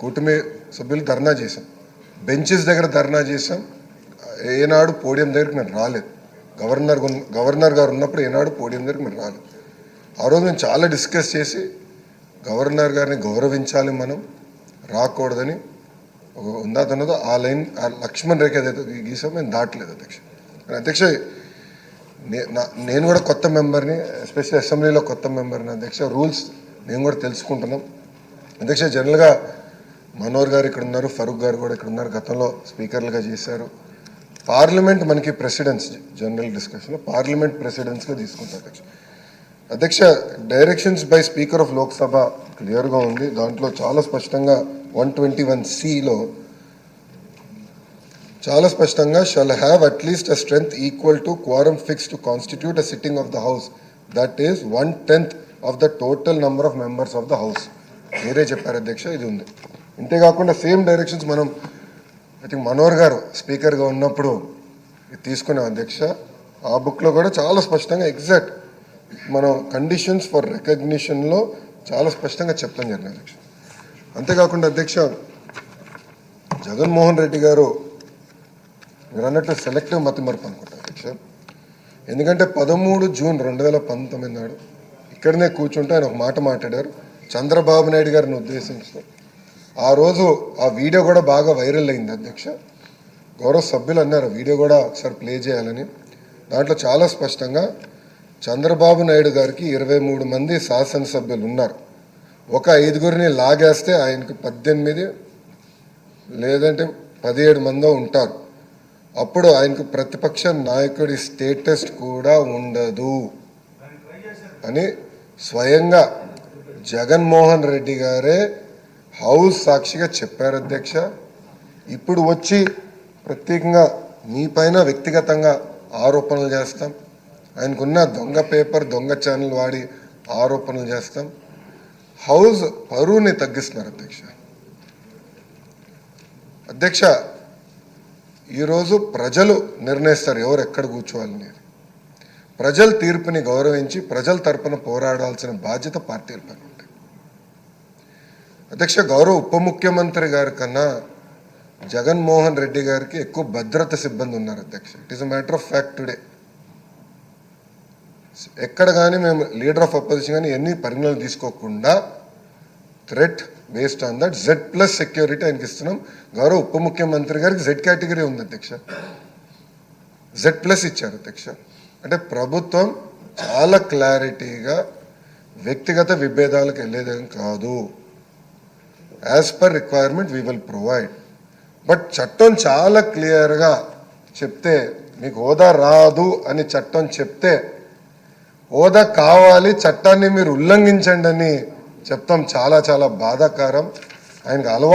కూటమి సభ్యులు ధర్నా చేశాం, బెంచెస్ దగ్గర ధర్నా చేశాం. ఏనాడు పోడియం దగ్గరికి మేము రాలేదు. గవర్నర్ గారు ఉన్నప్పుడు ఏనాడు పోడియం దగ్గరికి మేము రాలేదు. ఆ రోజు మేము చాలా డిస్కస్ చేసి గవర్నర్ గారిని గౌరవించాలి, మనం రాకూడదని ఉందాతన్నదో ఆ లైన్, ఆ లక్ష్మణ్ రేఖ ఏదైతే గీసాం మేము దాటలేదు అధ్యక్ష. అధ్యక్ష నేను కూడా కొత్త మెంబర్ని, ఎస్పెషల్లీ అసెంబ్లీలో కొత్త మెంబర్ని అధ్యక్ష. రూల్స్ మేము కూడా తెలుసుకుంటున్నాం అధ్యక్ష. జనరల్గా మనోహర్ గారు ఇక్కడ ఉన్నారు, ఫరూక్ గారు కూడా ఇక్కడ ఉన్నారు, గతంలో స్పీకర్లుగా చేశారు. పార్లమెంట్ మనకి ప్రెసిడెన్స్, జనరల్ డిస్కషన్లో పార్లమెంట్ ప్రెసిడెన్స్గా తీసుకుంటారు అధ్యక్ష. అధ్యక్ష, directions by speaker of Lok Sabha క్లియర్గా ఉంది. దాంట్లో చాలా స్పష్టంగా 121(c)లో చాలా స్పష్టంగా shall have at least a strength equal to క్వారం fix to constitute a sitting of the house, that is 1/10 of the total number of members of the house. మీరే చెప్పారు అధ్యక్ష, ఇది ఉంది. ఇంతేకాకుండా సేమ్ డైరెక్షన్స్ మనం ఐ థింక్ మనోహర్ గారు స్పీకర్గా ఉన్నప్పుడు తీసుకున్నాం అధ్యక్ష. ఆ బుక్లో కూడా చాలా స్పష్టంగా ఎగ్జాక్ట్ మనం కండిషన్స్ ఫర్ రికగ్నిషన్లో చాలా స్పష్టంగా చెప్తాం జరిగింది అధ్యక్ష. అంతేకాకుండా అధ్యక్ష, జగన్మోహన్ రెడ్డి గారు మీరు అన్నట్టు సెలెక్టివ్ మతిమరుపు అనుకుంటారు అధ్యక్ష. ఎందుకంటే 13 జూన్ 2019 నాడు ఇక్కడనే కూర్చుంటే ఆయన ఒక మాట మాట్లాడారు చంద్రబాబు నాయుడు గారిని ఉద్దేశించి. ఆ రోజు ఆ వీడియో కూడా బాగా వైరల్ అయింది అధ్యక్ష. గౌరవ సభ్యులు అన్నారు వీడియో కూడా ఒకసారి ప్లే చేయాలని. దాంట్లో చాలా స్పష్టంగా చంద్రబాబు నాయుడు గారికి 23 మంది శాసనసభ్యులు ఉన్నారు. ఒక 5గురిని లాగేస్తే ఆయనకు 18 లేదంటే 17 మందో ఉంటారు. అప్పుడు ఆయనకు ప్రతిపక్ష నాయకుడి స్టేటస్ కూడా ఉండదు అని స్వయంగా జగన్మోహన్ రెడ్డి గారే హౌస్ సాక్షిగా చెప్పారు అధ్యక్ష. ఇప్పుడు వచ్చి ప్రత్యేకంగా మీ పైన వ్యక్తిగతంగా ఆరోపణలు చేస్తాం, ఆయనకున్న దొంగ పేపర్, దొంగ ఛానల్ వాడి ఆరోపణలు చేస్తాం. హౌస్ పరువుని తగ్గిస్తున్నారు అధ్యక్ష. అధ్యక్ష, ఈరోజు ప్రజలు నిర్ణయిస్తారు ఎవరు ఎక్కడ కూర్చోవాలని. ప్రజల తీర్పుని గౌరవించి ప్రజల తరపున పోరాడాల్సిన బాధ్యత పార్టీల పైన ఉంటాయి అధ్యక్ష. గౌరవ ఉప ముఖ్యమంత్రి గారి కన్నా జగన్మోహన్ రెడ్డి గారికి ఎక్కువ భద్రత సిబ్బంది ఉన్నారు అధ్యక్ష. It is a matter of fact today. ఎక్కడ కానీ మేము లీడర్ ఆఫ్ అపోజిషన్ కానీ ఎన్ని పరిగణనలు తీసుకోకుండా threat based on that Z+ security ఆయనకి ఇస్తున్నాం. గౌరవ ఉప ముఖ్యమంత్రి గారికి Z కేటగిరీ ఉంది అధ్యక్ష, Z+ ఇచ్చారు అధ్యక్ష. అంటే ప్రభుత్వం చాలా క్లారిటీగా వ్యక్తిగత విభేదాలకు వెళ్ళేదేం కాదు. As per requirement we will provide. But చట్టం చాలా క్లియర్గా చెప్తే మీకు హోదా రాదు అని చట్టం చెప్తే హోదా కావాలి, చట్టాన్ని మీరు ఉల్లంఘించండి అని చెప్తాం. చాలా చాలా బాధాకరం. ఆయనకు